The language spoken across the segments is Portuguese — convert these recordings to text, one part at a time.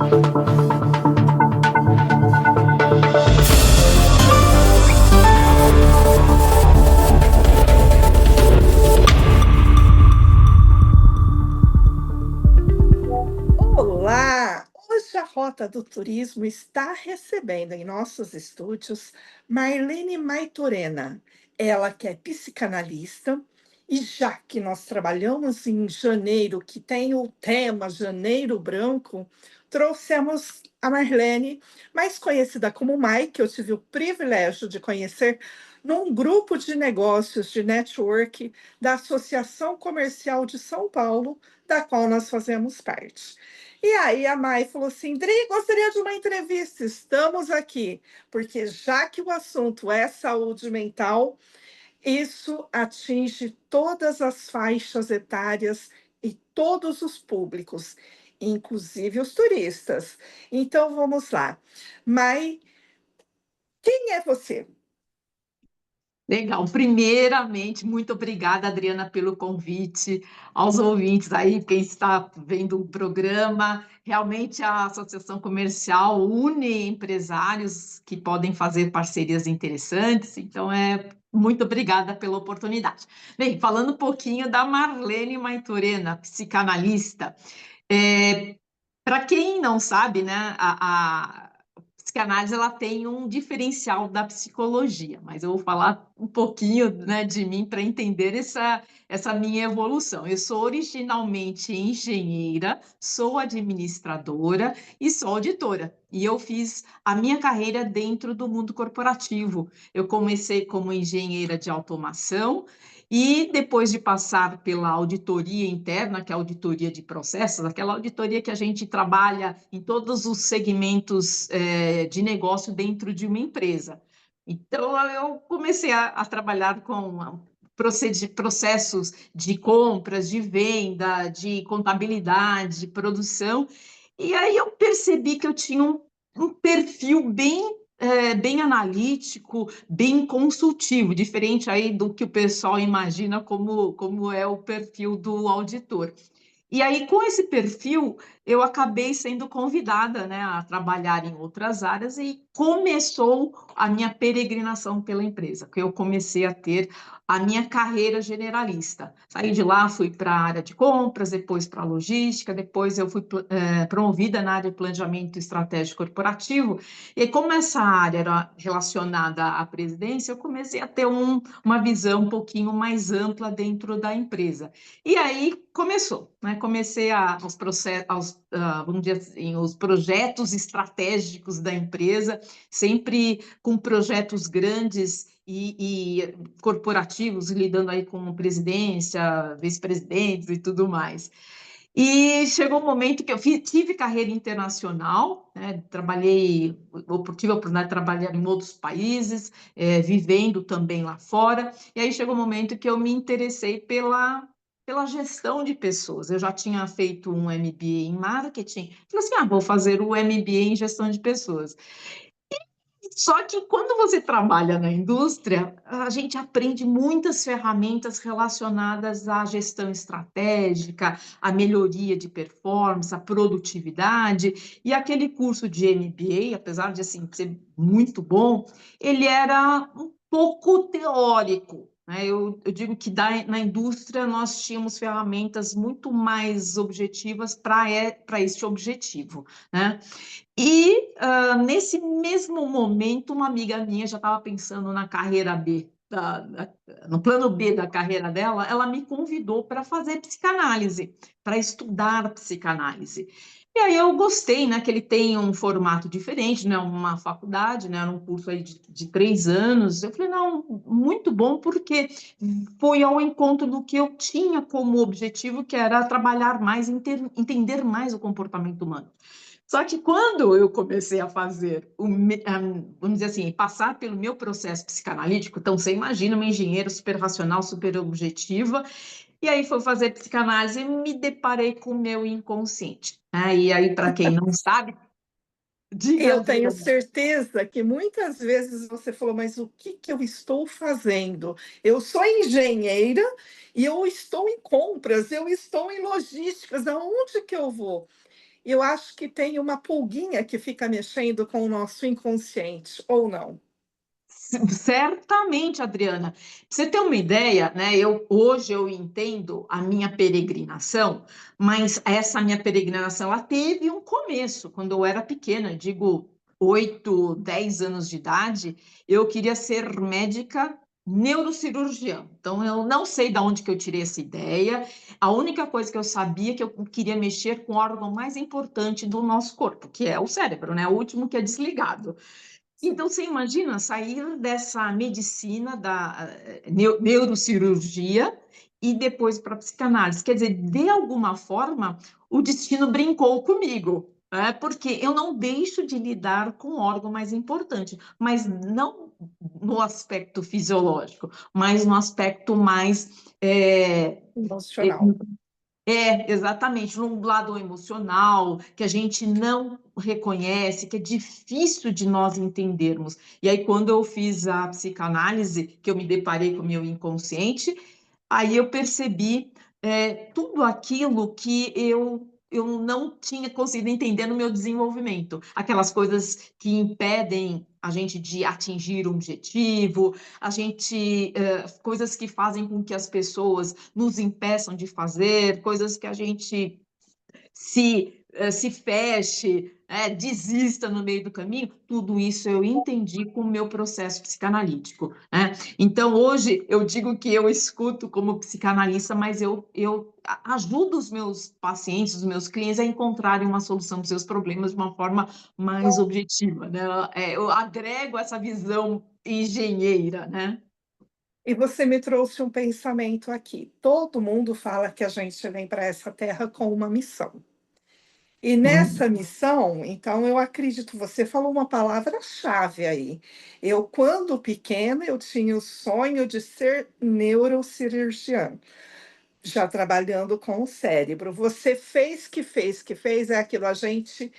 Olá! Hoje a Rota do Turismo está recebendo em nossos estúdios Marlene Maitorena. Ela que é psicanalista, e já que nós trabalhamos em janeiro, que tem o tema Janeiro Branco, trouxemos a Marlene, mais conhecida como Mai, que eu tive o privilégio de conhecer num grupo de negócios de network da Associação Comercial de São Paulo, da qual nós fazemos parte. E aí a Mai falou assim: Dri, gostaria de uma entrevista. Estamos aqui, porque já que o assunto é saúde mental, isso atinge todas as faixas etárias e todos os públicos, inclusive os turistas. Então vamos lá. Mai, quem é você? Legal. Primeiramente, muito obrigada, Adriana, pelo convite, aos ouvintes aí, quem está vendo o programa. Realmente a Associação Comercial une empresários que podem fazer parcerias interessantes, então muito obrigada pela oportunidade. Bem, falando um pouquinho da Marlene Maitorena, psicanalista. Para quem não sabe, né, a psicanálise ela tem um diferencial da psicologia, mas eu vou falar um pouquinho, né, de mim para entender essa minha evolução. Eu sou originalmente engenheira, sou administradora e sou auditora. E eu fiz a minha carreira dentro do mundo corporativo. Eu comecei como engenheira de automação e depois de passar pela auditoria interna, que é a auditoria de processos, aquela auditoria que a gente trabalha em todos os segmentos de negócio dentro de uma empresa. Então, eu comecei a trabalhar com processos de compras, de venda, de contabilidade, de produção, e aí eu percebi que eu tinha um perfil bem analítico, bem consultivo, diferente aí do que o pessoal imagina como é o perfil do auditor. E aí, com esse perfil, eu acabei sendo convidada, né, a trabalhar em outras áreas e começou a minha peregrinação pela empresa, que eu comecei a ter a minha carreira generalista. Saí de lá, fui para a área de compras, depois para a logística, depois eu fui promovida na área de planejamento estratégico corporativo, e como essa área era relacionada à presidência, eu comecei a ter uma visão um pouquinho mais ampla dentro da empresa. E aí começou, né? Comecei vamos dizer assim, os projetos estratégicos da empresa, sempre com projetos grandes e corporativos, lidando aí com presidência, vice-presidentes e tudo mais. E chegou um momento que eu tive carreira internacional, né? Tive a oportunidade de trabalhar em outros países, vivendo também lá fora, e aí chegou um momento que eu me interessei pela gestão de pessoas. Eu já tinha feito um MBA em marketing, falei assim, vou fazer o MBA em gestão de pessoas. Só que quando você trabalha na indústria, a gente aprende muitas ferramentas relacionadas à gestão estratégica, à melhoria de performance, à produtividade, e aquele curso de MBA, apesar de assim, ser muito bom, ele era um pouco teórico, né? Eu digo que na indústria nós tínhamos ferramentas muito mais objetivas para este objetivo, né? E nesse mesmo momento, uma amiga minha já estava pensando na carreira B, no plano B da carreira dela, ela me convidou para fazer psicanálise, para estudar psicanálise. E aí eu gostei, né, que ele tem um formato diferente, né, uma faculdade, né, um curso aí de 3 anos. Eu falei, não, muito bom, porque foi ao encontro do que eu tinha como objetivo, que era trabalhar mais, entender mais o comportamento humano. Só que quando eu comecei a fazer, vamos dizer assim, passar pelo meu processo psicanalítico, então você imagina uma engenheira super racional, super objetiva, e aí foi fazer psicanálise e me deparei com o meu inconsciente. E aí, para quem não sabe, diga, Eu tenho Adriana. certeza que muitas vezes você falou, mas o que que eu estou fazendo? Eu sou engenheira e eu estou em compras, eu estou em logísticas, aonde que eu vou? Eu acho que tem uma pulguinha que fica mexendo com o nosso inconsciente, ou não? Certamente, Adriana. Pra você ter uma ideia, né? Hoje eu entendo a minha peregrinação, mas essa minha peregrinação ela teve um começo quando eu era pequena, digo 8, 10 anos de idade, eu queria ser médica neurocirurgiã. Então eu não sei de onde que eu tirei essa ideia. A única coisa que eu sabia é que eu queria mexer com o órgão mais importante do nosso corpo, que é o cérebro, né? O último que é desligado. Então, você imagina sair dessa medicina da neurocirurgia e depois para a psicanálise. Quer dizer, de alguma forma, o destino brincou comigo, né? Porque eu não deixo de lidar com o órgão mais importante, mas não no aspecto fisiológico, mas no aspecto mais Emocional. exatamente, num lado emocional, que a gente não reconhece, que é difícil de nós entendermos. E aí, quando eu fiz a psicanálise, que eu me deparei com o meu inconsciente, aí eu percebi tudo aquilo que eu não tinha conseguido entender no meu desenvolvimento. Aquelas coisas que impedem a gente de atingir um objetivo, coisas que fazem com que as pessoas nos impeçam de fazer, coisas que a gente se feche, desista no meio do caminho, tudo isso eu entendi com o meu processo psicanalítico, né? Então, hoje, eu digo que eu escuto como psicanalista, mas eu ajudo os meus pacientes, os meus clientes a encontrarem uma solução para os seus problemas de uma forma mais objetiva, né? Eu agrego essa visão engenheira, né? E você me trouxe um pensamento aqui. Todo mundo fala que a gente vem para essa terra com uma missão. E Hum. nessa missão, então eu acredito, você falou uma palavra-chave aí. Eu, quando pequena, eu tinha o sonho de ser neurocirurgiã. Já trabalhando com o cérebro. Você fez, é aquilo, a gente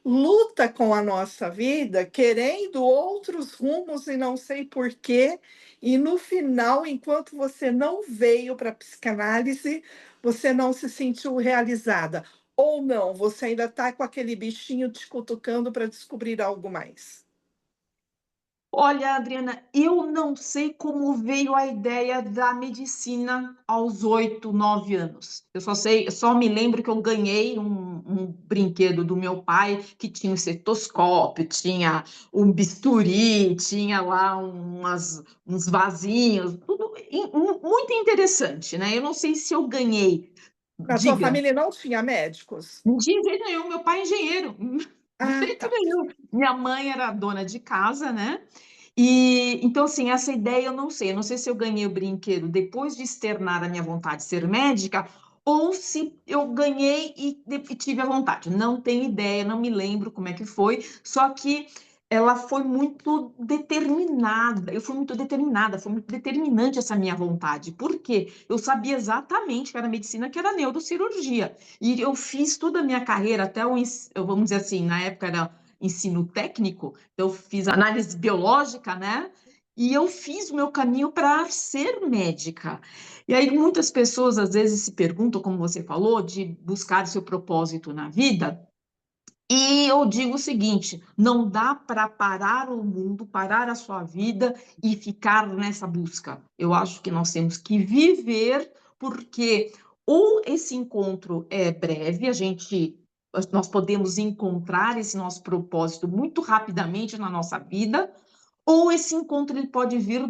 luta com a nossa vida querendo outros rumos e não sei porquê, e no final, enquanto você não veio para a psicanálise, você não se sentiu realizada. Ou não, você ainda está com aquele bichinho te cutucando para descobrir algo mais. Olha, Adriana, eu não sei como veio a ideia da medicina aos 8, 9 anos. Eu só me lembro que eu ganhei um brinquedo do meu pai que tinha um estetoscópio, tinha um bisturi, tinha lá uns vasinhos, tudo muito interessante, né? Eu não sei se eu ganhei, Na tua diga, família não tinha médicos? de jeito nenhum, meu pai é engenheiro, de Ah, jeito tá. nenhum. Minha mãe era dona de casa, né? E então, assim, essa ideia eu não sei se eu ganhei o brinquedo depois de externar a minha vontade de ser médica, ou se eu ganhei e tive a vontade. Não tenho ideia, não me lembro como é que foi, só que ela foi muito determinada, eu fui muito determinada, foi muito determinante essa minha vontade, porque eu sabia exatamente que era medicina, que era neurocirurgia, e eu fiz toda a minha carreira, até vamos dizer assim, na época era ensino técnico, eu fiz análise biológica, né? E eu fiz o meu caminho para ser médica. E aí muitas pessoas às vezes se perguntam, como você falou, de buscar seu propósito na vida. E eu digo o seguinte: não dá para parar o mundo, parar a sua vida e ficar nessa busca. Eu acho que nós temos que viver, porque ou esse encontro é breve, nós podemos encontrar esse nosso propósito muito rapidamente na nossa vida, ou esse encontro ele pode vir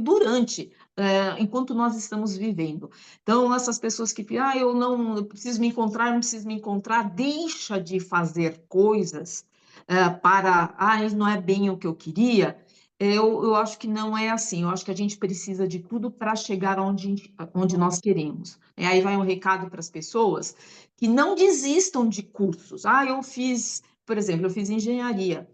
enquanto nós estamos vivendo. Então, essas pessoas que eu preciso me encontrar, eu não preciso me encontrar, deixa de fazer coisas isso não é bem o que eu queria. Eu acho que não é assim. Eu acho que a gente precisa de tudo para chegar onde nós queremos. Aí vai um recado para as pessoas que não desistam de cursos. Por exemplo, eu fiz engenharia,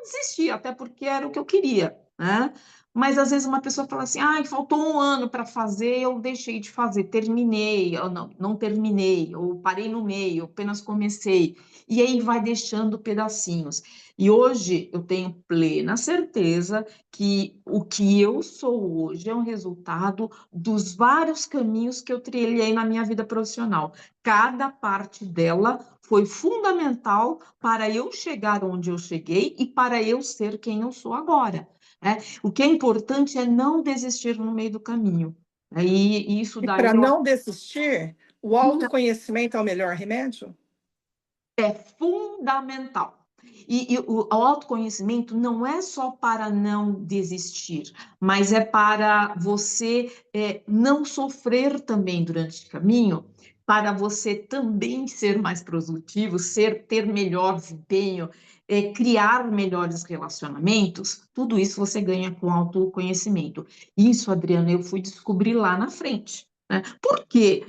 desisti, até porque era o que eu queria, né? Mas às vezes uma pessoa fala assim, faltou um ano para fazer, eu deixei de fazer, terminei, ou não terminei, ou parei no meio, apenas comecei. E aí vai deixando pedacinhos. E hoje eu tenho plena certeza que o que eu sou hoje é um resultado dos vários caminhos que eu trilhei na minha vida profissional. Cada parte dela foi fundamental para eu chegar onde eu cheguei e para eu ser quem eu sou agora, né? O que é importante é não desistir no meio do caminho, né? E isso E daí para eu não desistir, o autoconhecimento é o melhor remédio? é fundamental. E o autoconhecimento não é só para não desistir, mas é para você não sofrer também durante o caminho, para você também ser mais produtivo, ter melhor desempenho, criar melhores relacionamentos. Tudo isso você ganha com autoconhecimento. Isso, Adriana, eu fui descobrir lá na frente, né? Por quê?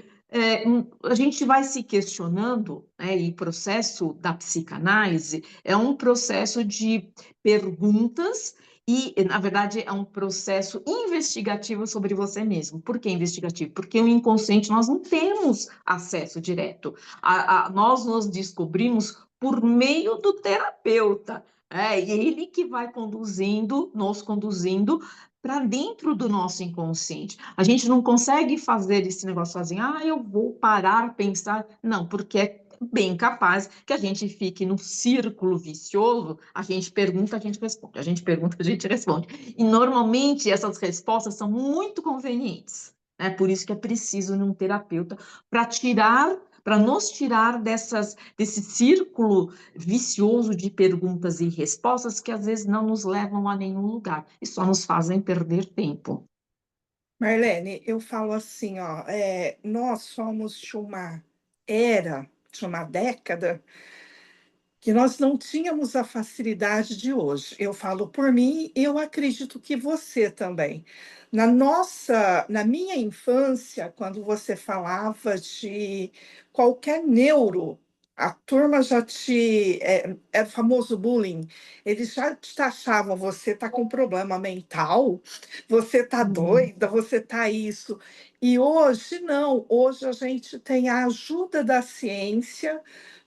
A gente vai se questionando, né, e o processo da psicanálise é um processo de perguntas e, na verdade, é um processo investigativo sobre você mesmo. Por que investigativo? Porque o inconsciente nós não temos acesso direto. Nós nos descobrimos por meio do terapeuta. E ele que vai nos conduzindo para dentro do nosso inconsciente. A gente não consegue fazer esse negócio sozinho. Eu vou parar, pensar. Não, porque é bem capaz que a gente fique num círculo vicioso. A gente pergunta, a gente responde. A gente pergunta, a gente responde. E normalmente essas respostas são muito convenientes. Por isso que é preciso um terapeuta para nos tirar desse círculo vicioso de perguntas e respostas que às vezes não nos levam a nenhum lugar e só nos fazem perder tempo. Marlene, eu falo assim, ó, nós somos de uma década, que nós não tínhamos a facilidade de hoje. Eu falo por mim, eu acredito que você também. Na minha infância, quando você falava de qualquer neuro, a turma já é famoso bullying, eles já te taxavam, você tá com problema mental, você tá doida, você tá isso. E hoje não, hoje a gente tem a ajuda da ciência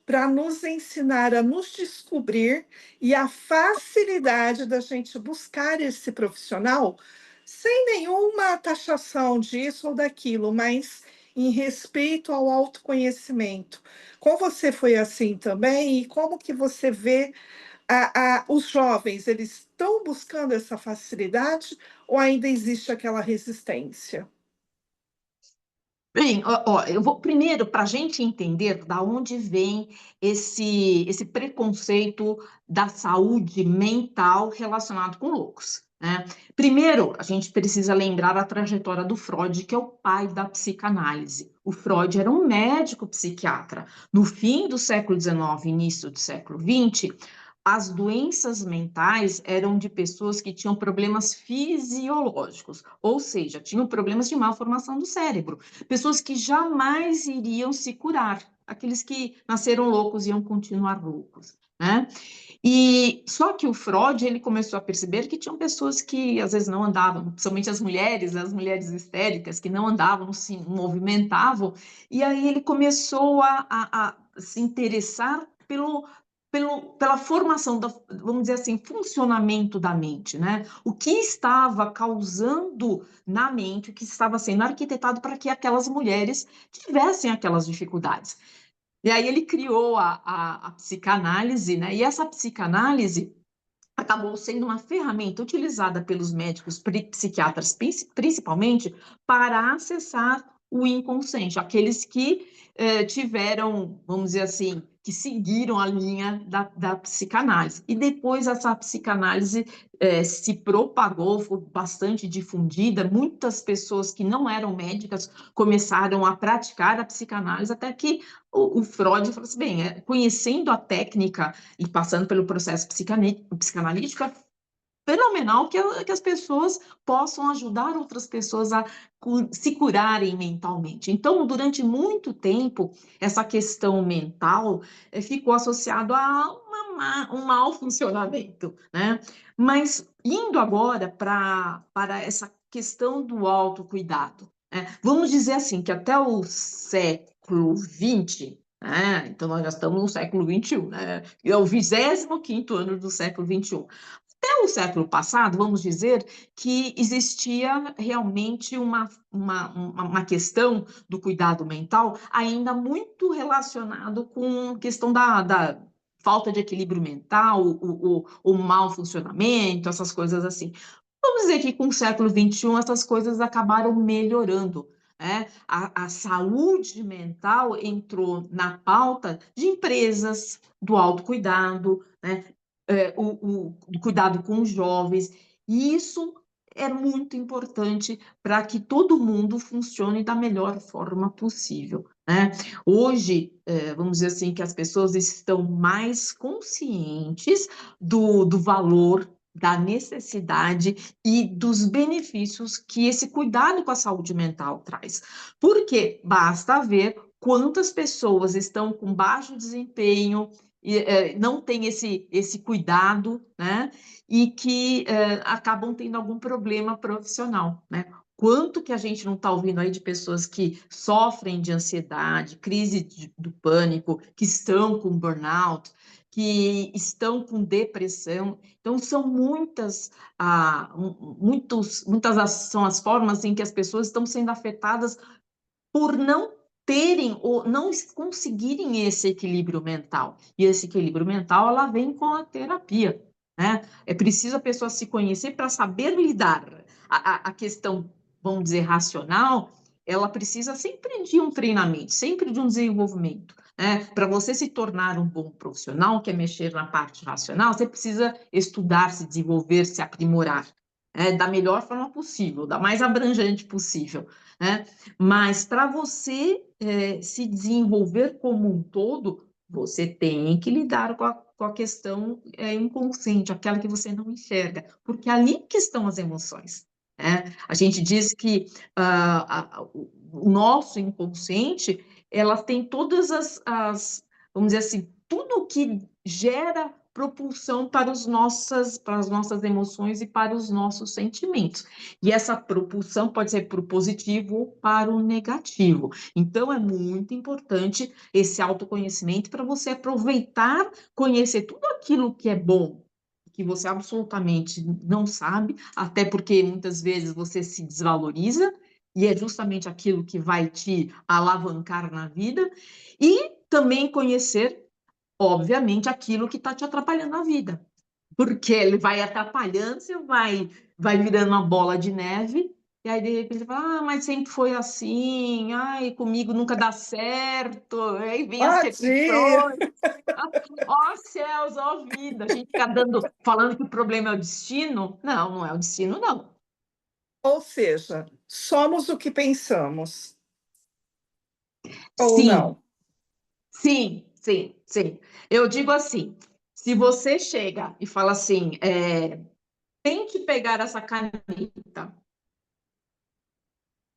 para nos ensinar a nos descobrir e a facilidade da gente buscar esse profissional sem nenhuma taxação disso ou daquilo, mas em respeito ao autoconhecimento. Com você foi assim também? E como que você vê os jovens, eles estão buscando essa facilidade ou ainda existe aquela resistência? Bem, ó, eu vou primeiro, para a gente entender da onde vem esse preconceito da saúde mental relacionado com loucos, né? Primeiro, a gente precisa lembrar a trajetória do Freud, que é o pai da psicanálise. O Freud era um médico psiquiatra. No fim do século XIX, início do século XX, as doenças mentais eram de pessoas que tinham problemas fisiológicos, ou seja, tinham problemas de malformação do cérebro, pessoas que jamais iriam se curar, aqueles que nasceram loucos iam continuar loucos, né? E só que o Freud, ele começou a perceber que tinham pessoas que às vezes não andavam, principalmente as mulheres histéricas que não andavam, não se movimentavam, e aí ele começou a se interessar pela formação, vamos dizer assim, funcionamento da mente, né? O que estava causando na mente, o que estava sendo arquitetado para que aquelas mulheres tivessem aquelas dificuldades. E aí ele criou a psicanálise, né? E essa psicanálise acabou sendo uma ferramenta utilizada pelos médicos psiquiatras, principalmente, para acessar o inconsciente, aqueles que tiveram, vamos dizer assim, que seguiram a linha da psicanálise. E depois essa psicanálise se propagou, foi bastante difundida, muitas pessoas que não eram médicas começaram a praticar a psicanálise, até que o Freud falou assim, bem, conhecendo a técnica e passando pelo processo psicanalítico, é fenomenal que as pessoas possam ajudar outras pessoas a se curarem mentalmente. Então, durante muito tempo, essa questão mental ficou associada a um mau funcionamento, né? Mas indo agora para essa questão do autocuidado, né? Vamos dizer assim, que até o século XX, então nós já estamos no século XXI, né? É o 25º ano do século XXI. o século passado, vamos dizer, que existia realmente uma questão do cuidado mental ainda muito relacionado com a questão da falta de equilíbrio mental, o mau funcionamento, essas coisas assim. Vamos dizer que com o século XXI essas coisas acabaram melhorando, né? A saúde mental entrou na pauta de empresas, do autocuidado, né? O cuidado com os jovens, e isso é muito importante para que todo mundo funcione da melhor forma possível, né? Hoje, vamos dizer assim, que as pessoas estão mais conscientes do valor, da necessidade e dos benefícios que esse cuidado com a saúde mental traz. Porque basta ver quantas pessoas estão com baixo desempenho, e não tem esse cuidado, né? E que acabam tendo algum problema profissional, né? Quanto que a gente não está ouvindo aí de pessoas que sofrem de ansiedade, do pânico, que estão com burnout, que estão com depressão. Então, são muitas são as formas em que as pessoas estão sendo afetadas por não terem ou não conseguirem esse equilíbrio mental. E esse equilíbrio mental, ela vem com a terapia, né? É preciso a pessoa se conhecer para saber lidar. A questão, vamos dizer, racional, ela precisa sempre de um treinamento, sempre de um desenvolvimento, né? Para você se tornar um bom profissional, que é mexer na parte racional, você precisa estudar, se desenvolver, se aprimorar, da melhor forma possível, da mais abrangente possível, né? Mas para você se desenvolver como um todo, você tem que lidar com a questão inconsciente, aquela que você não enxerga, porque é ali que estão as emoções, né? A gente diz que o nosso inconsciente, ela tem todas vamos dizer assim, tudo que gera propulsão para as nossas emoções e para os nossos sentimentos. E essa propulsão pode ser para o positivo ou para o negativo. Então, é muito importante esse autoconhecimento para você aproveitar, conhecer tudo aquilo que é bom, que você absolutamente não sabe, até porque muitas vezes você se desvaloriza, e é justamente aquilo que vai te alavancar na vida, e também conhecer, obviamente, aquilo que está te atrapalhando na vida, porque ele vai atrapalhando, você vai virando uma bola de neve, e aí de repente você fala, mas sempre foi assim, ai, comigo nunca dá certo, aí vem as Pode. repetições, ó céus, ó vida, a gente fica falando que o problema é o destino, não, não é o destino, não. Ou seja, somos o que pensamos, ou Sim, não? sim, sim, sim. Eu digo assim, se você chega e fala assim, tente pegar essa caneta.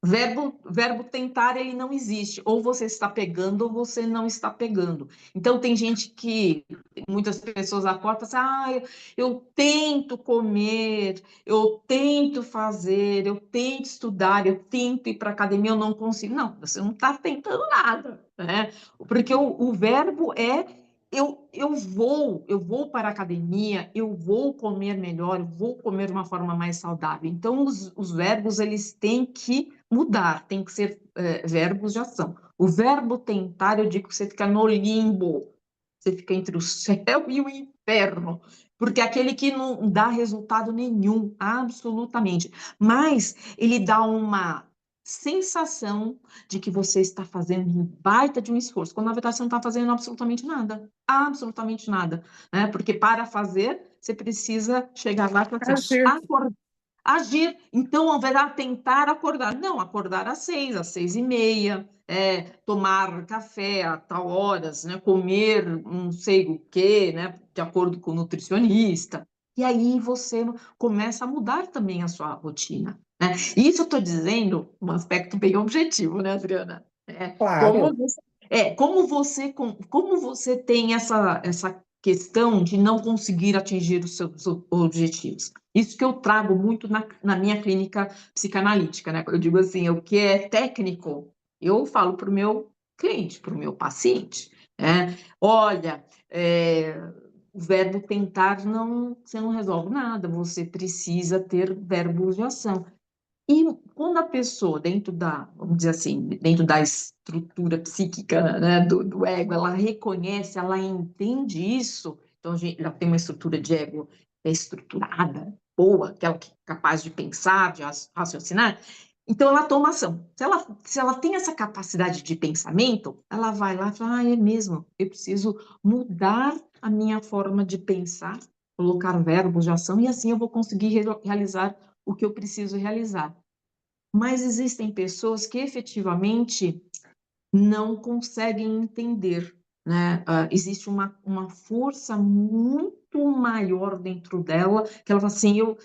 Verbo tentar, ele não existe. Ou você está pegando ou você não está pegando. Então, tem gente que, muitas pessoas acordam e falam assim, eu tento comer, eu tento fazer, eu tento estudar, eu tento ir para a academia, eu não consigo. Não, você não está tentando nada, né? Porque o verbo é eu vou para a academia, eu vou comer melhor, eu vou comer de uma forma mais saudável. Então, os verbos, eles têm que mudar, tem que ser verbos de ação. O verbo tentar, eu digo que você fica no limbo, você fica entre o céu e o inferno, porque é aquele que não dá resultado nenhum, absolutamente. Mas ele dá uma sensação de que você está fazendo um baita de um esforço, quando na verdade você não está fazendo absolutamente nada, né? Porque para fazer, você precisa chegar lá e falar assim, Agir. agir. Então, ao invés de tentar acordar, não, acordar às 6h30, tomar café a tal horas, né, comer não sei o quê, né, de acordo com o nutricionista. E aí você começa a mudar também a sua rotina, né? E isso eu estou dizendo um aspecto bem objetivo, né, Adriana? Como Claro. você, como você tem essa questão de não conseguir atingir os seus objetivos. Isso que eu trago muito na minha clínica psicanalítica, né? Eu digo assim, o que é técnico, eu falo para o meu cliente, para o meu paciente, né? Olha, o verbo tentar não, você não resolve nada, você precisa ter verbos de ação. E quando a pessoa, dentro da, vamos dizer assim, dentro da estrutura psíquica, né, do ego, ela reconhece, ela entende isso, então ela tem uma estrutura de ego estruturada, boa, aquela que é capaz de pensar, de raciocinar, então ela toma ação. Se ela tem essa capacidade de pensamento, ela vai lá e fala, é mesmo, eu preciso mudar a minha forma de pensar, colocar verbos de ação, e assim eu vou conseguir realizar o que eu preciso realizar. Mas existem pessoas que efetivamente não conseguem entender, né? Existe uma força muito maior dentro dela, que ela fala assim, eu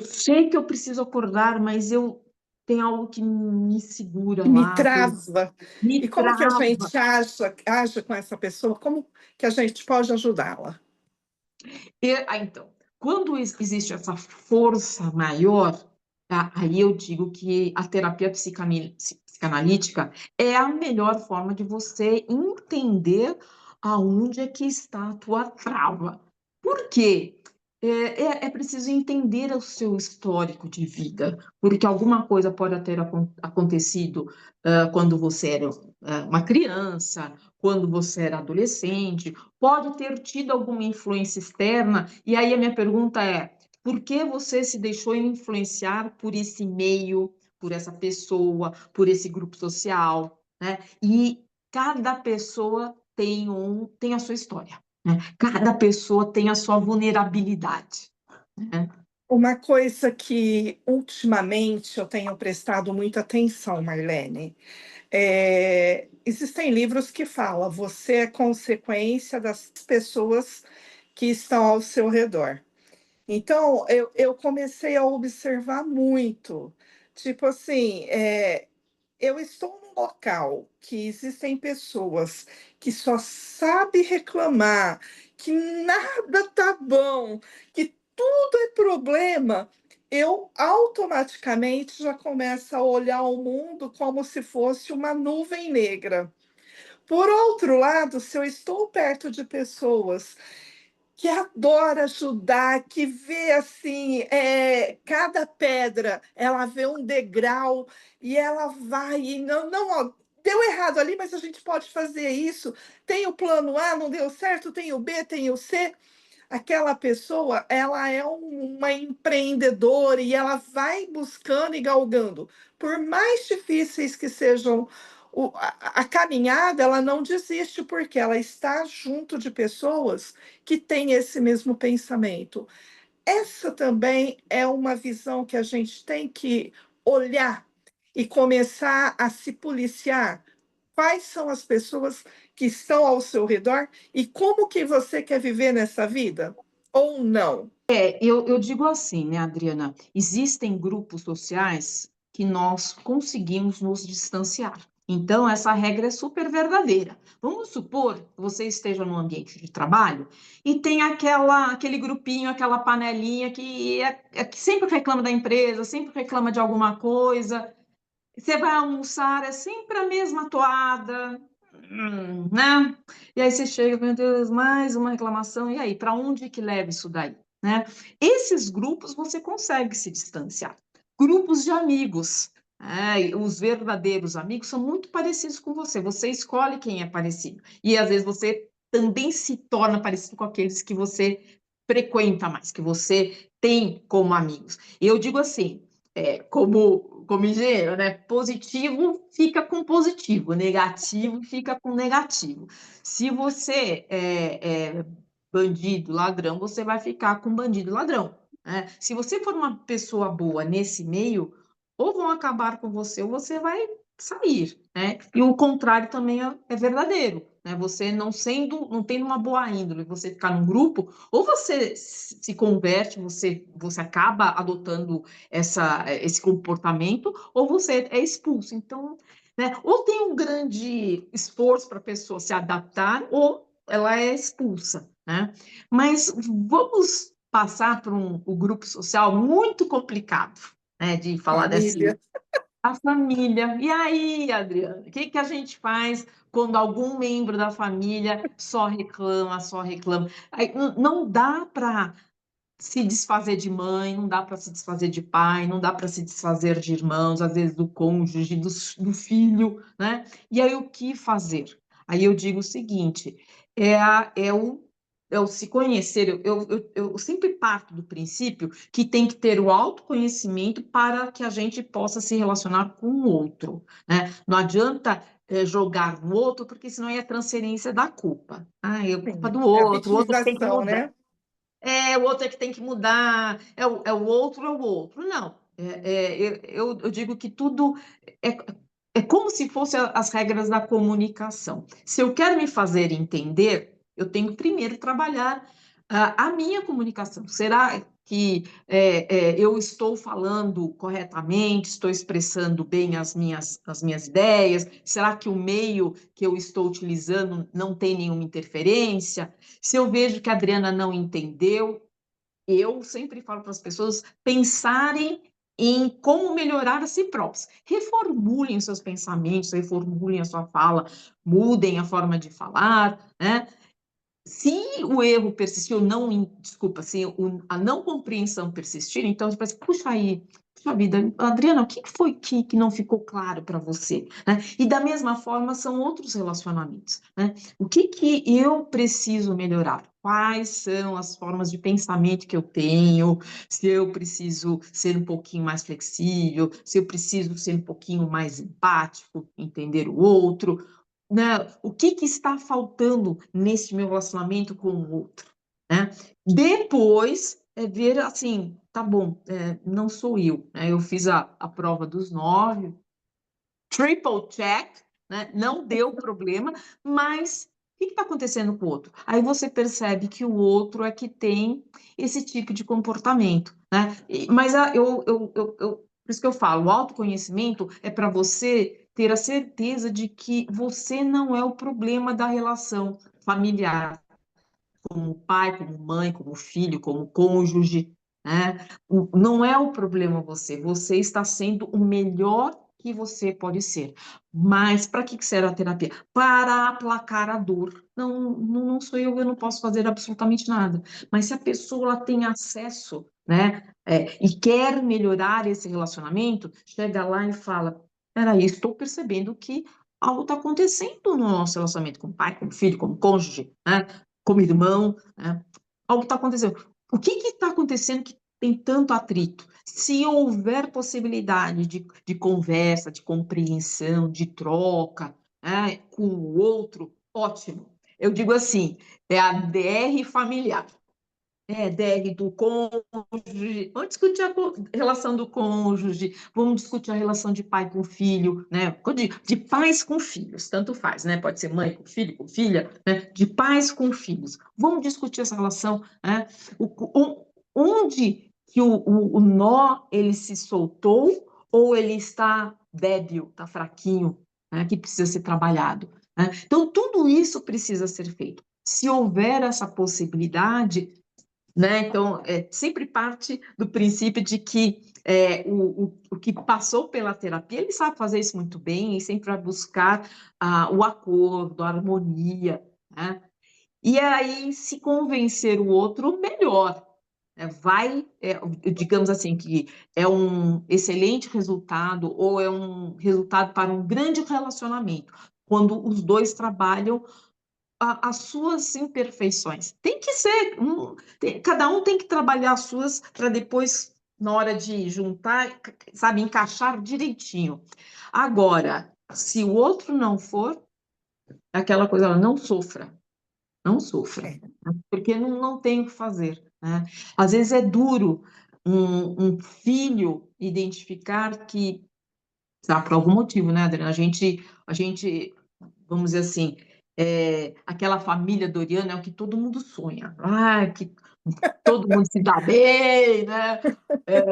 sei que eu preciso acordar, mas eu tenho algo que me segura E me lá, trava. E me como que a trava. gente age com essa pessoa? Como que a gente pode ajudá-la? Então, quando existe essa força maior, tá? Aí eu digo que a terapia psicanalítica é a melhor forma de você entender aonde é que está a tua trava. Por quê? É preciso entender o seu histórico de vida, porque alguma coisa pode ter acontecido quando você era uma criança, quando você era adolescente, pode ter tido alguma influência externa, e aí a minha pergunta é: por que você se deixou influenciar por esse meio, por essa pessoa, por esse grupo social, né? E cada pessoa tem a sua história, né? Cada pessoa tem a sua vulnerabilidade, né? Uma coisa que ultimamente eu tenho prestado muita atenção, Marlene, existem livros que falam, você é consequência das pessoas que estão ao seu redor. Então, eu comecei a observar muito, tipo assim, eu estou num local que existem pessoas que só sabem reclamar, que nada tá bom, que tudo é problema. Eu automaticamente já começo a olhar o mundo como se fosse uma nuvem negra. Por outro lado, se eu estou perto de pessoas que adora ajudar, que vê assim, cada pedra, ela vê um degrau e ela vai e não, ó, deu errado ali, mas a gente pode fazer isso. Tem o plano A, não deu certo, tem o B, tem o C. Aquela pessoa, ela é uma empreendedora e ela vai buscando e galgando. Por mais difíceis que sejam a caminhada, ela não desiste, porque ela está junto de pessoas que têm esse mesmo pensamento. Essa também é uma visão que a gente tem que olhar e começar a se policiar. Quais são as pessoas que estão ao seu redor e como que você quer viver nessa vida? Ou não? Eu digo assim, né, Adriana? Existem grupos sociais que nós conseguimos nos distanciar. Então, essa regra é super verdadeira. Vamos supor que você esteja num ambiente de trabalho e tem aquele grupinho, aquela panelinha que sempre reclama da empresa, sempre reclama de alguma coisa. Você vai almoçar, é sempre a mesma toada, né? E aí você chega, meu Deus, mais uma reclamação, e aí, para onde que leva isso daí, né? Esses grupos você consegue se distanciar. Grupos de amigos, os verdadeiros amigos são muito parecidos com você escolhe quem é parecido, e às vezes você também se torna parecido com aqueles que você frequenta mais, que você tem como amigos. Eu digo assim, como engenheiro, né? Positivo fica com positivo, negativo fica com negativo. Se você é bandido, ladrão, você vai ficar com bandido, ladrão, né? Se você for uma pessoa boa nesse meio, ou vão acabar com você, ou você vai sair, né? E o contrário também é verdadeiro, né? Você não tendo uma boa índole, você ficar num grupo, ou você se converte, você acaba adotando esse comportamento, ou você é expulso. Então, né, ou tem um grande esforço para a pessoa se adaptar, ou ela é expulsa, né? Mas vamos passar para um grupo social muito complicado, né, de falar desse Família. A família. E aí, Adriana, o que que a gente faz quando algum membro da família só reclama, só reclama? Aí, não dá para se desfazer de mãe, não dá para se desfazer de pai, não dá para se desfazer de irmãos, às vezes do cônjuge, do filho, né? E aí o que fazer? Aí eu digo o seguinte: é o se conhecer. Eu sempre parto do princípio que tem que ter o autoconhecimento para que a gente possa se relacionar com o outro, né? Não adianta jogar no outro, porque senão é a transferência da culpa. Ah, é culpa Sim, do é a outro, o outro que tem que vitimização, mudar. né? O outro é que tem que mudar, é o outro, é o outro. Não, eu digo que tudo é, é como se fossem as regras da comunicação. Se eu quero me fazer entender, eu tenho que primeiro trabalhar a minha comunicação. Será que eu estou falando corretamente, estou expressando bem as minhas ideias? Será que o meio que eu estou utilizando não tem nenhuma interferência? Se eu vejo que a Adriana não entendeu, eu sempre falo para as pessoas pensarem em como melhorar a si próprios. Reformulem os seus pensamentos, reformulem a sua fala, mudem a forma de falar, né? Se o erro persistir, ou não, desculpa, se a não compreensão persistir, então você pensa, puxa aí, puxa vida, Adriana, o que foi que não ficou claro para você? Né? E da mesma forma são outros relacionamentos. Né? O que eu preciso melhorar? Quais são as formas de pensamento que eu tenho? Se eu preciso ser um pouquinho mais flexível, se eu preciso ser um pouquinho mais empático, entender o outro, né? O que está faltando nesse meu relacionamento com o outro, né? Depois ver assim, tá bom, não sou eu, né? Eu fiz a prova dos 9, triple check, né? Não deu problema, mas o que está acontecendo com o outro? Aí você percebe que o outro é que tem esse tipo de comportamento, né? Mas por isso que eu falo, o autoconhecimento é para você ter a certeza de que você não é o problema da relação familiar, como pai, como mãe, como filho, como cônjuge, né? Não é o problema você está sendo o melhor que você pode ser. Mas para que serve a terapia? Para aplacar a dor. Não, não sou eu não posso fazer absolutamente nada. Mas se a pessoa ela tem acesso, né, e quer melhorar esse relacionamento, chega lá e fala: peraí, estou percebendo que algo está acontecendo no nosso relacionamento com o pai, com o filho, com o cônjuge, né? Como irmão, né? Algo está acontecendo. O que está acontecendo que tem tanto atrito? Se houver possibilidade de conversa, de compreensão, de troca, né, com o outro, ótimo. Eu digo assim, é a DR familiar. DR do cônjuge, vamos discutir a relação do cônjuge, vamos discutir a relação de pai com filho, né? De pais com filhos, tanto faz, né? Pode ser mãe com filho, com filha, né? De pais com filhos. Vamos discutir essa relação, né? Onde que o nó ele se soltou ou ele está débil, está fraquinho, né? Que precisa ser trabalhado, né? Então, tudo isso precisa ser feito. Se houver essa possibilidade, né? Então, sempre parte do princípio de que o que passou pela terapia, ele sabe fazer isso muito bem e sempre vai buscar o acordo, a harmonia, né? E aí, se convencer o outro, melhor. Digamos assim, que é um excelente resultado ou é um resultado para um grande relacionamento, quando os dois trabalham as suas imperfeições. Tem que ser, cada um tem que trabalhar as suas para depois, na hora de juntar, sabe, encaixar direitinho. Agora, se o outro não for, aquela coisa, ela não sofra, não sofra, É. né? Porque não tem o que fazer, né? Às vezes é duro um filho identificar que, sabe, por algum motivo, né, Adriana? A gente vamos dizer assim, aquela família Doriana é o que todo mundo sonha. Ah, que todo mundo se dá bem, né?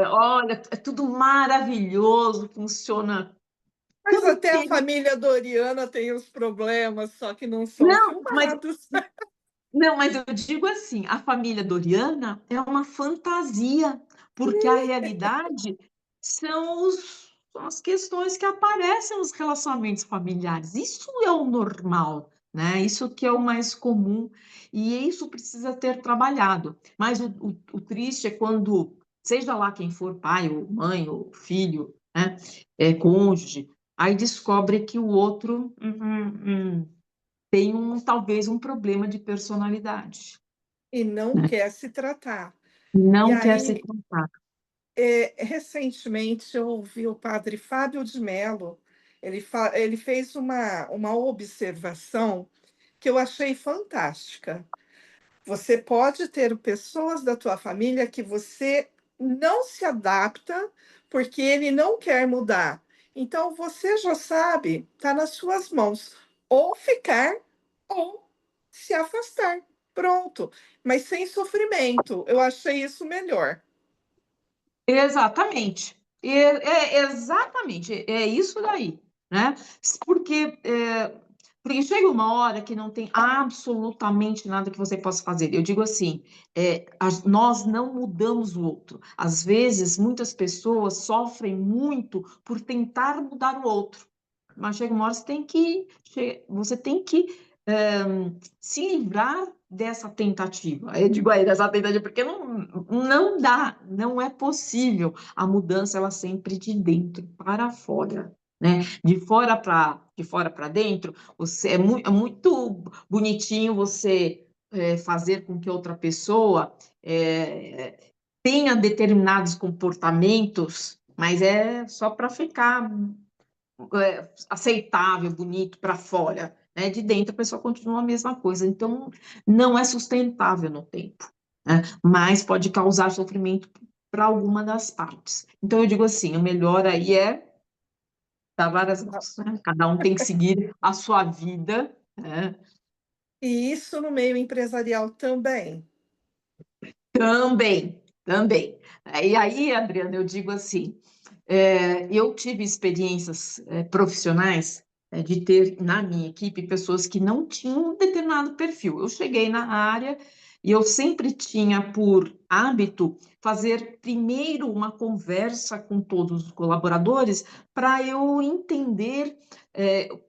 Olha, é tudo maravilhoso, funciona Mas tudo até a perfeito. família Doriana tem os problemas, só que não são Não, mas filmados. não, mas eu digo assim, a família Doriana é uma fantasia, porque a realidade são são as questões que aparecem nos relacionamentos familiares. Isso é o normal, né? Isso que é o mais comum, e isso precisa ter trabalhado. Mas o triste é quando, seja lá quem for, pai, ou mãe, ou filho, né? Cônjuge, aí descobre que o outro tem talvez um problema de personalidade, E não né? quer se tratar. E Não quer se aí, tratar. recentemente, eu ouvi o padre Fábio de Mello, ele fez uma observação que eu achei fantástica. Você pode ter pessoas da tua família que você não se adapta, porque ele não quer mudar. Então você já sabe, está nas suas mãos, ou ficar ou se afastar. Pronto, mas sem sofrimento. Eu achei isso melhor. Exatamente. Exatamente, é isso daí, né? Porque, porque chega uma hora que não tem absolutamente nada que você possa fazer. Eu digo assim, nós não mudamos o outro. Às vezes, muitas pessoas sofrem muito por tentar mudar o outro. Mas chega uma hora você tem que se livrar dessa tentativa. Eu digo aí dessa tentativa porque não dá, não é possível. A mudança ela sempre de dentro para fora, né? De fora para dentro, é muito bonitinho você fazer com que outra pessoa é, tenha determinados comportamentos, mas é só para ficar aceitável, bonito para fora, né? De dentro a pessoa continua a mesma coisa. Então, não é sustentável no tempo, né? Mas pode causar sofrimento para alguma das partes. Então, eu digo assim, o melhor aí é dar várias mãos, né? Cada um tem que seguir a sua vida, né? E isso no meio empresarial também. Também, também. E aí, Adriana, eu digo assim, eu tive experiências profissionais de ter na minha equipe pessoas que não tinham um determinado perfil. Eu cheguei na área e eu sempre tinha por hábito fazer primeiro uma conversa com todos os colaboradores para eu entender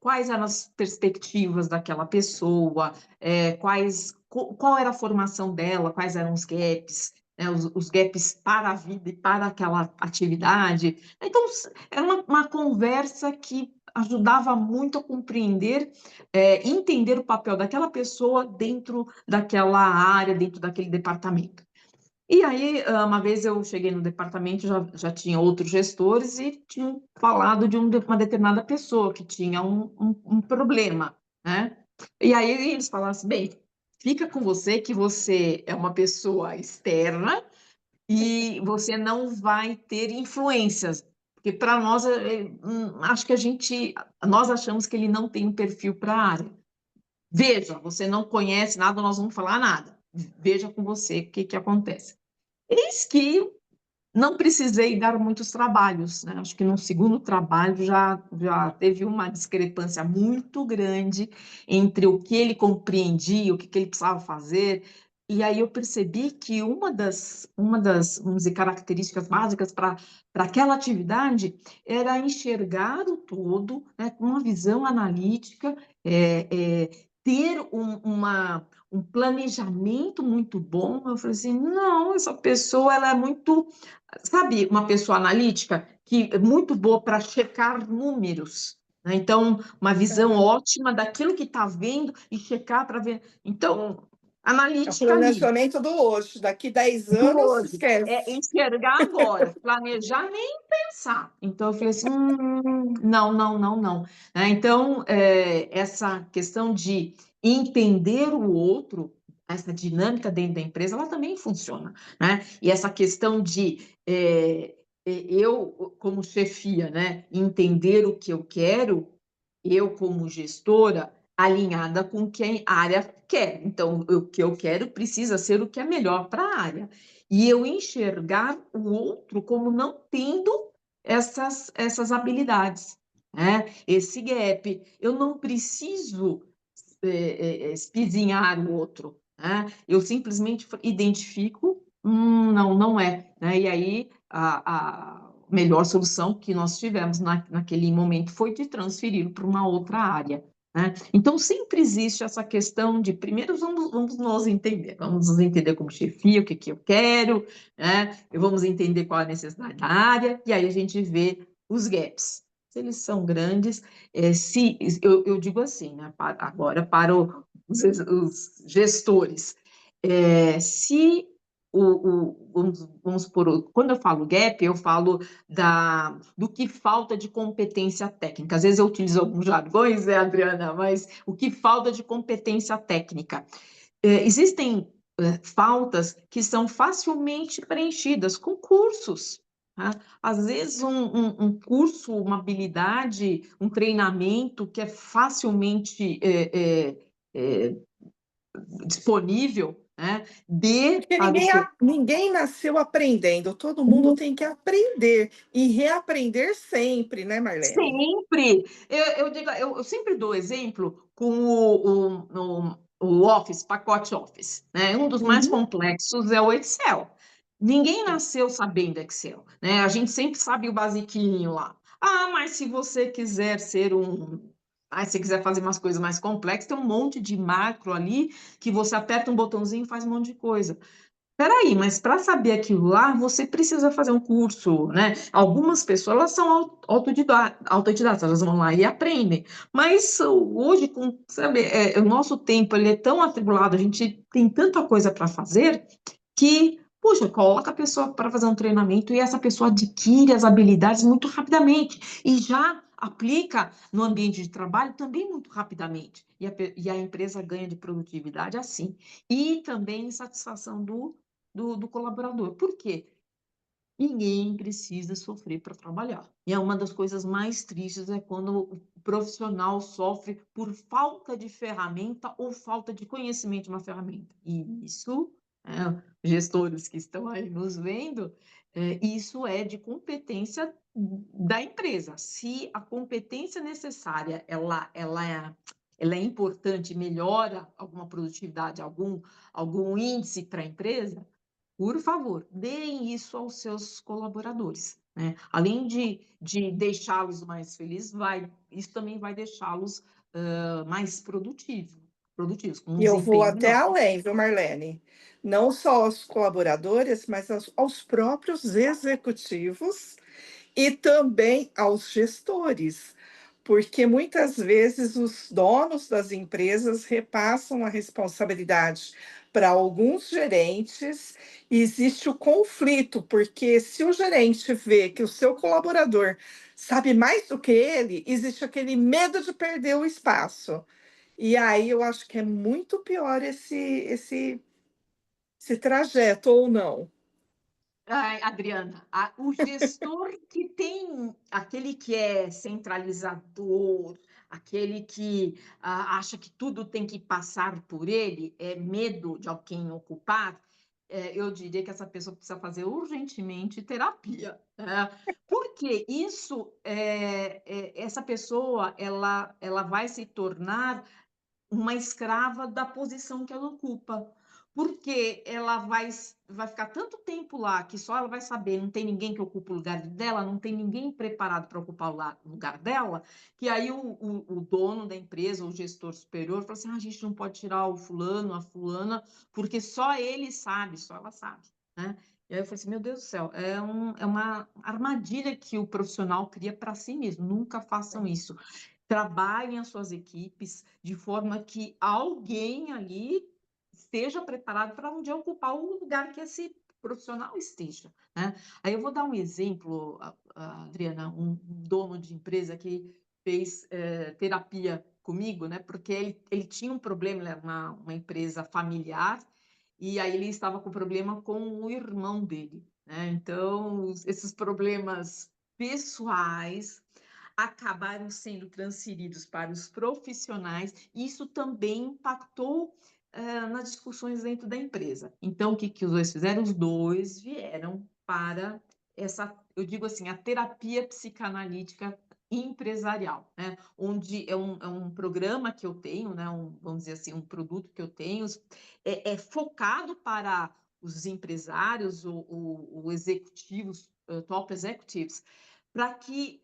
quais eram as perspectivas daquela pessoa, qual era a formação dela, quais eram os gaps, né, os gaps para a vida e para aquela atividade. Então, era uma conversa que ajudava muito a compreender, entender o papel daquela pessoa dentro daquela área, dentro daquele departamento. E aí, uma vez eu cheguei no departamento, já tinha outros gestores e tinham falado de uma determinada pessoa que tinha um problema, né? E aí eles falaram assim, bem, fica com você que você é uma pessoa externa e você não vai ter influências, porque para nós, acho que nós achamos que ele não tem um perfil para a área. Veja, você não conhece nada, nós vamos falar nada. Veja com você o que acontece. Eis que não precisei dar muitos trabalhos, né? Acho que no segundo trabalho já teve uma discrepância muito grande entre o que ele compreendia, o que ele precisava fazer, e aí eu percebi que uma das, vamos dizer, características básicas para aquela atividade era enxergar o todo, né, com uma visão analítica, ter um planejamento muito bom. Eu falei assim, não, essa pessoa ela é muito, sabe, uma pessoa analítica que é muito boa para checar números, né? Então, uma visão Aham. ótima daquilo que está vendo e checar para ver. Então, É o analítica ali, planejamento do hoje. Daqui 10 do anos, hoje, é esquece. enxergar agora, planejar nem pensar. Então, eu falei assim, não, não, não, não. Né? Então, essa questão de entender o outro, essa dinâmica dentro da empresa, ela também funciona, né? E essa questão de eu, como chefia, né, entender o que eu quero, eu, como gestora, alinhada com o que a área quer. Então, o que eu quero precisa ser o que é melhor para a área. E eu enxergar o outro como não tendo essas habilidades, né? Esse gap. Eu não preciso espizinhar o outro, né? Eu simplesmente identifico, não, não é, né? E aí melhor solução que nós tivemos naquele momento foi de transferi-lo para uma outra área, né? Então, sempre existe essa questão de, primeiro, vamos nos entender como chefia, o que que eu quero, né? E vamos entender qual a necessidade da área, e aí a gente vê os gaps. Se eles são grandes, se eu digo assim, né, agora para os gestores, se vamos por, quando eu falo gap, eu falo do que falta de competência técnica. Às vezes eu utilizo alguns jargões, né, Adriana, mas o que falta de competência técnica. Existem faltas que são facilmente preenchidas com cursos. Tá? Às vezes, um curso, uma habilidade, um treinamento que é facilmente disponível, né? Porque ninguém nasceu aprendendo, todo mundo tem que aprender e reaprender sempre, né, Marlene? Sempre. Eu sempre dou exemplo com o Office, pacote Office, né? Um dos mais Uhum. complexos é o Excel. Ninguém Sim. nasceu sabendo Excel, né? A gente sempre sabe o basiquinho lá. Ah, mas se você quiser se quiser fazer umas coisas mais complexas, tem um monte de macro ali que você aperta um botãozinho e faz um monte de coisa. Peraí, mas para saber aquilo lá, você precisa fazer um curso, né? Algumas pessoas, elas são autodidatas, elas vão lá e aprendem. Mas hoje, sabe, o nosso tempo ele é tão atribulado, a gente tem tanta coisa para fazer que, puxa, coloca a pessoa para fazer um treinamento e essa pessoa adquire as habilidades muito rapidamente e já aplica no ambiente de trabalho também muito rapidamente. E a empresa ganha de produtividade assim. E também satisfação do colaborador. Por quê? Ninguém precisa sofrer para trabalhar. E é uma das coisas mais tristes é quando o profissional sofre por falta de ferramenta ou falta de conhecimento de uma ferramenta. E isso, gestores que estão aí nos vendo, isso é de competência da empresa. Se a competência necessária ela é importante, melhora alguma produtividade, algum índice para a empresa, por favor, deem isso aos seus colaboradores, né? Além de deixá-los mais felizes, isso também vai deixá-los mais produtivos, com um E eu vou desempenho até melhor. além, viu, Marlene? Não só aos colaboradores, mas aos próprios executivos e também aos gestores, porque muitas vezes os donos das empresas repassam a responsabilidade para alguns gerentes e existe o conflito, porque se o gerente vê que o seu colaborador sabe mais do que ele, existe aquele medo de perder o espaço. E aí eu acho que é muito pior esse trajeto, ou não? Ai, Adriana, o gestor que tem aquele que é centralizador, aquele que acha que tudo tem que passar por ele, é medo de alguém ocupar, eu diria que essa pessoa precisa fazer urgentemente terapia, né? Porque essa pessoa, ela vai se tornar uma escrava da posição que ela ocupa, porque ela vai ficar tanto tempo lá que só ela vai saber, não tem ninguém que ocupa o lugar dela, não tem ninguém preparado para ocupar o lugar dela, que aí o dono da empresa, o gestor superior, fala assim: a gente não pode tirar o fulano, a fulana, porque só ele sabe, só ela sabe, né? E aí eu falei assim, meu Deus do céu, é uma armadilha que o profissional cria para si mesmo, nunca façam isso. Trabalhem as suas equipes de forma que alguém ali esteja preparado para um dia ocupar o lugar que esse profissional esteja, né? Aí eu vou dar um exemplo, Adriana, um dono de empresa que fez terapia comigo, né? Porque ele tinha um problema, ele era uma empresa familiar, e aí ele estava com problema com o irmão dele, né? Então, esses problemas pessoais acabaram sendo transferidos para os profissionais, e isso também impactou nas discussões dentro da empresa. Então, o que, que os dois fizeram? Os dois vieram para eu digo assim, a terapia psicanalítica empresarial, né? Onde é um programa que eu tenho, né? Vamos dizer assim, um produto que eu tenho, é focado para os empresários ou executivos top executives, para que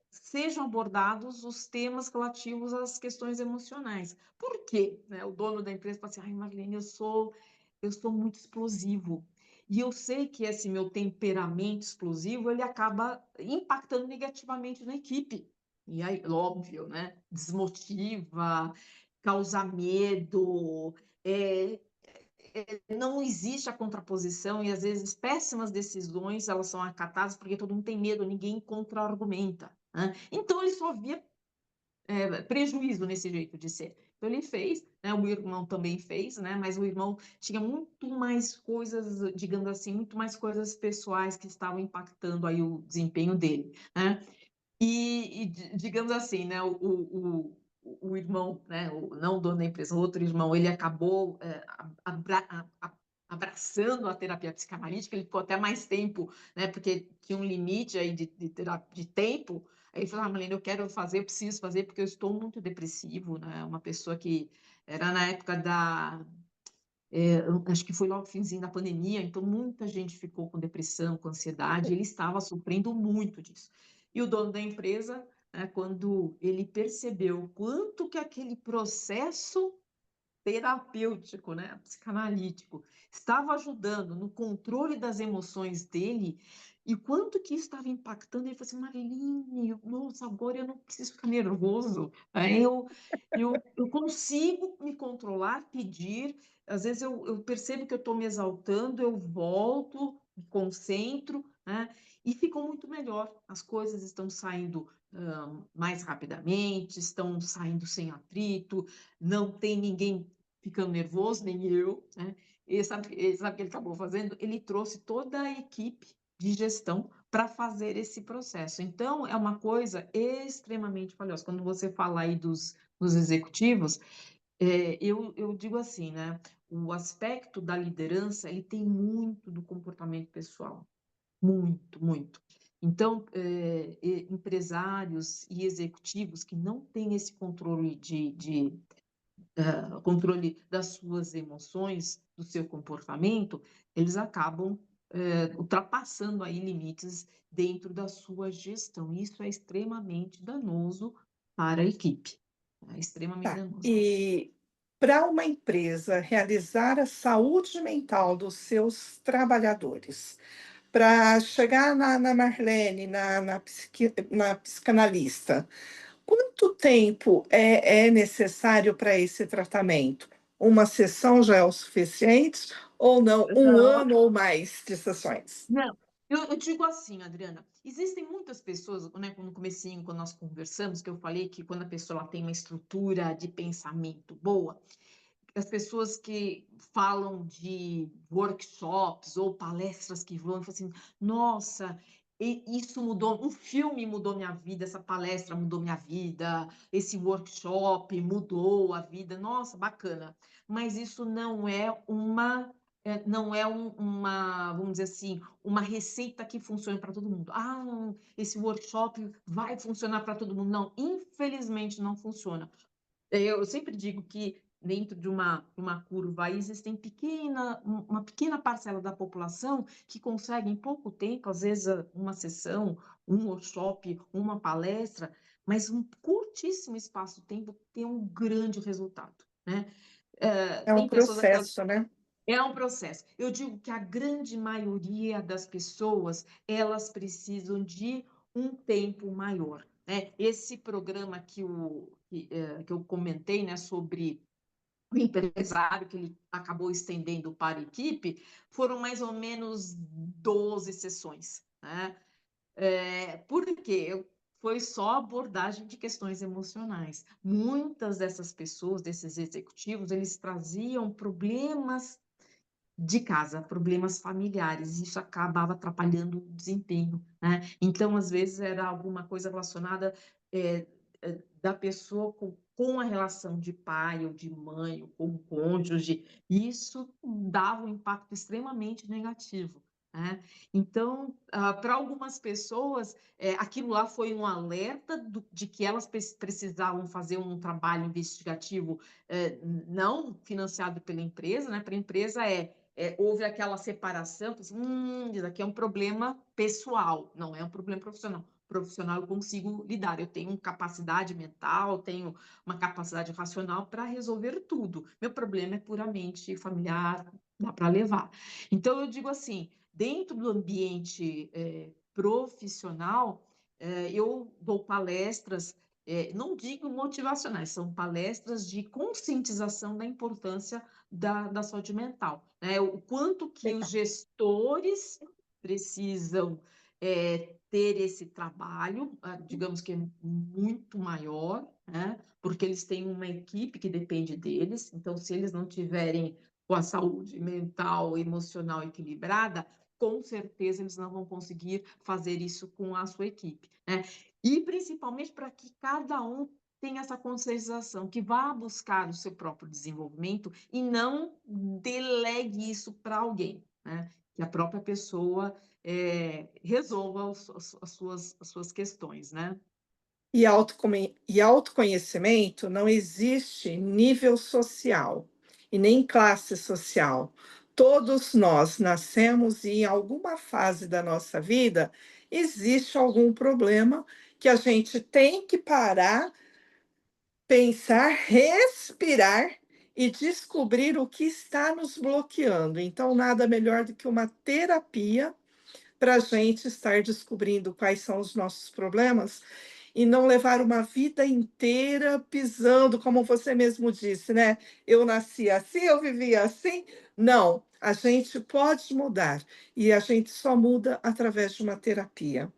sejam abordados os temas relativos às questões emocionais. Por quê? Né? O dono da empresa fala assim, ai, Marlene, eu sou muito explosivo. E eu sei que esse meu temperamento explosivo, ele acaba impactando negativamente na equipe. E aí, óbvio, né? Desmotiva, causa medo, é, não existe a contraposição e às vezes péssimas decisões elas são acatadas porque todo mundo tem medo, ninguém contra-argumenta, né? Então ele só via prejuízo nesse jeito de ser. Então ele fez, né? O irmão também fez, né? Mas o irmão tinha muito mais coisas, digamos assim, muito mais coisas pessoais que estavam impactando aí o desempenho dele, né? Digamos assim, né, o irmão, né, não o dono da empresa, o outro irmão, ele acabou abraçando a terapia psicanalítica, ele ficou até mais tempo, né, porque tinha um limite aí de tempo. Aí ele falou, Marlene, eu quero fazer, eu preciso fazer, porque eu estou muito depressivo, né, uma pessoa que era na época acho que foi logo no finzinho da pandemia, então muita gente ficou com depressão, com ansiedade, ele estava sofrendo muito disso. E o dono da empresa, né, quando ele percebeu quanto que aquele processo terapêutico, né, psicanalítico, estava ajudando no controle das emoções dele, e quanto que isso estava impactando, ele falou assim, Marlene, nossa, agora eu não preciso ficar nervoso, eu consigo me controlar, pedir, às vezes eu percebo que eu estou me exaltando, eu volto, me concentro, né, e ficou muito melhor, as coisas estão saindo mais rapidamente, estão saindo sem atrito, não tem ninguém ficando nervoso, nem eu, né? E sabe o que ele acabou fazendo? Ele trouxe toda a equipe de gestão para fazer esse processo. Então, é uma coisa extremamente valiosa. Quando você fala aí dos executivos, eu digo assim, né? O aspecto da liderança, ele tem muito do comportamento pessoal. Muito, muito. Então, empresários e executivos que não têm esse controle controle das suas emoções, do seu comportamento, eles acabam ultrapassando aí limites dentro da sua gestão. Isso é extremamente danoso para a equipe. É extremamente Tá. danoso. E para uma empresa realizar a saúde mental dos seus trabalhadores, para chegar na Marlene, na psicanalista, quanto tempo é necessário para esse tratamento? Uma sessão já é o suficiente ou não, um Não, ano ou mais de sessões? não. Eu digo assim, Adriana, existem muitas pessoas, né, no comecinho, quando nós conversamos, que eu falei que quando a pessoa ela tem uma estrutura de pensamento boa, as pessoas que falam de workshops ou palestras que vão, falam assim, nossa, isso mudou, um filme mudou minha vida, essa palestra mudou minha vida, esse workshop mudou a vida, nossa, bacana. Mas isso não é uma, vamos dizer assim, uma receita que funcione para todo mundo. Ah, esse workshop vai funcionar para todo mundo. Não, infelizmente não funciona. Eu sempre digo que dentro de uma curva aí existem uma pequena parcela da população que consegue em pouco tempo, às vezes uma sessão, um workshop, uma palestra, mas um curtíssimo espaço de tempo ter um grande resultado, né? É um Tem pessoas aquelas processo, né? é um processo. Eu digo que a grande maioria das pessoas, elas precisam de um tempo maior, né? Esse programa que eu comentei, né, sobre o empresário, que ele acabou estendendo para a equipe, foram mais ou menos 12 sessões, né? Por quê? Foi só abordagem de questões emocionais. Muitas dessas pessoas, desses executivos, eles traziam problemas de casa, problemas familiares, isso acabava atrapalhando o desempenho, né? Então, às vezes, era alguma coisa relacionada da pessoa com a relação de pai ou de mãe, ou com o cônjuge, e isso dava um impacto extremamente negativo, né? Então, para algumas pessoas, aquilo lá foi um alerta de que elas precisavam fazer um trabalho investigativo não financiado pela empresa, né? Para a empresa houve aquela separação, pensei, isso aqui é um problema pessoal, não é um problema profissional. Profissional eu consigo lidar, eu tenho capacidade mental, tenho uma capacidade racional para resolver tudo. Meu problema é puramente familiar, dá para levar. Então, eu digo assim, dentro do ambiente profissional, eu dou palestras, não digo motivacionais, são palestras de conscientização da importância da saúde mental, né? O quanto que os Legal. gestores precisam ter esse trabalho, digamos que é muito maior, né? Porque eles têm uma equipe que depende deles, então se eles não tiverem com a saúde mental, emocional equilibrada, com certeza eles não vão conseguir fazer isso com a sua equipe, né? E principalmente para que cada um tenha essa conscientização, que vá buscar o seu próprio desenvolvimento e não delegue isso para alguém, né? Que a própria pessoa resolva as suas questões, né? E autoconhecimento não existe nível social e nem classe social. Todos nós nascemos e em alguma fase da nossa vida existe algum problema que a gente tem que parar, pensar, respirar e descobrir o que está nos bloqueando. Então, nada melhor do que uma terapia para a gente estar descobrindo quais são os nossos problemas e não levar uma vida inteira pisando, como você mesmo disse, né? Eu nasci assim, eu vivi assim. Não, a gente pode mudar e a gente só muda através de uma terapia.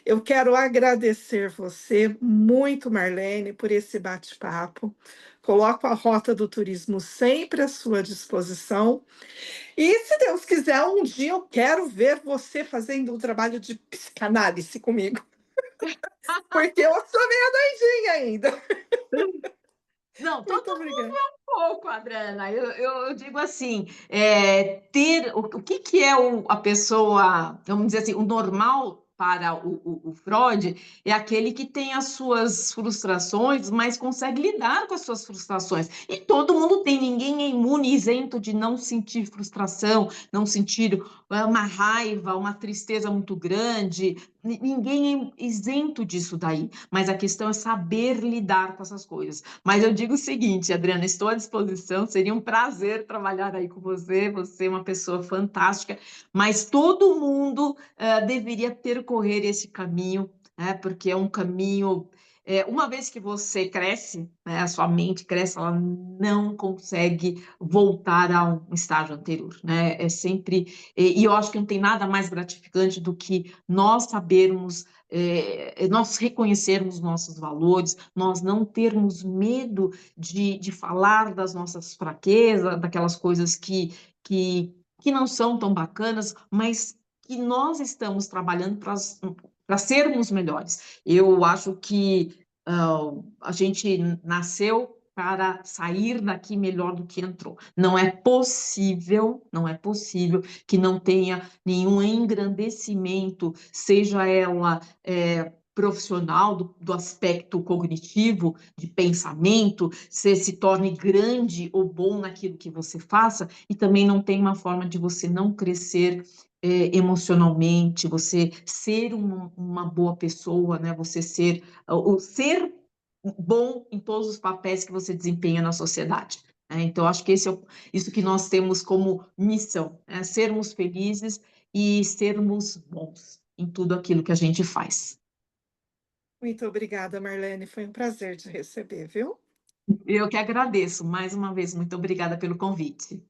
Eu quero agradecer você muito, Marlene, por esse bate-papo. Coloco a Rota do Turismo sempre à sua disposição. E se Deus quiser, um dia eu quero ver você fazendo um trabalho de psicanálise comigo, porque eu sou meio doidinha ainda. Não, todo Muito obrigada. pouco, Adriana. Eu digo assim, ter o que que é a pessoa, vamos dizer assim, o normal para o Freud é aquele que tem as suas frustrações, mas consegue lidar com as suas frustrações. E todo mundo tem, ninguém é imune, isento de não sentir frustração, não sentir uma raiva, uma tristeza muito grande. Ninguém é isento disso daí. Mas a questão é saber lidar com essas coisas. Mas eu digo o seguinte, Adriana, estou à disposição, seria um prazer trabalhar aí com você, você é uma pessoa fantástica, mas todo mundo deveria percorrer esse caminho, né, porque é um caminho, uma vez que você cresce, né, a sua mente cresce, ela não consegue voltar a um estágio anterior, né, é sempre, e eu acho que não tem nada mais gratificante do que nós sabermos nós reconhecermos nossos valores, nós não termos medo de falar das nossas fraquezas, daquelas coisas que não são tão bacanas, mas que nós estamos trabalhando para sermos melhores. Eu acho que a gente nasceu para sair daqui melhor do que entrou. Não é possível que não tenha nenhum engrandecimento, seja ela profissional, do aspecto cognitivo, de pensamento, você se torne grande ou bom naquilo que você faça, e também não tem uma forma de você não crescer emocionalmente, você ser uma boa pessoa, né? Você ser bom em todos os papéis que você desempenha na sociedade. Né? Então, acho que isso que nós temos como missão, é sermos felizes e sermos bons em tudo aquilo que a gente faz. Muito obrigada, Marlene. Foi um prazer te receber, viu? Eu que agradeço mais uma vez, muito obrigada pelo convite.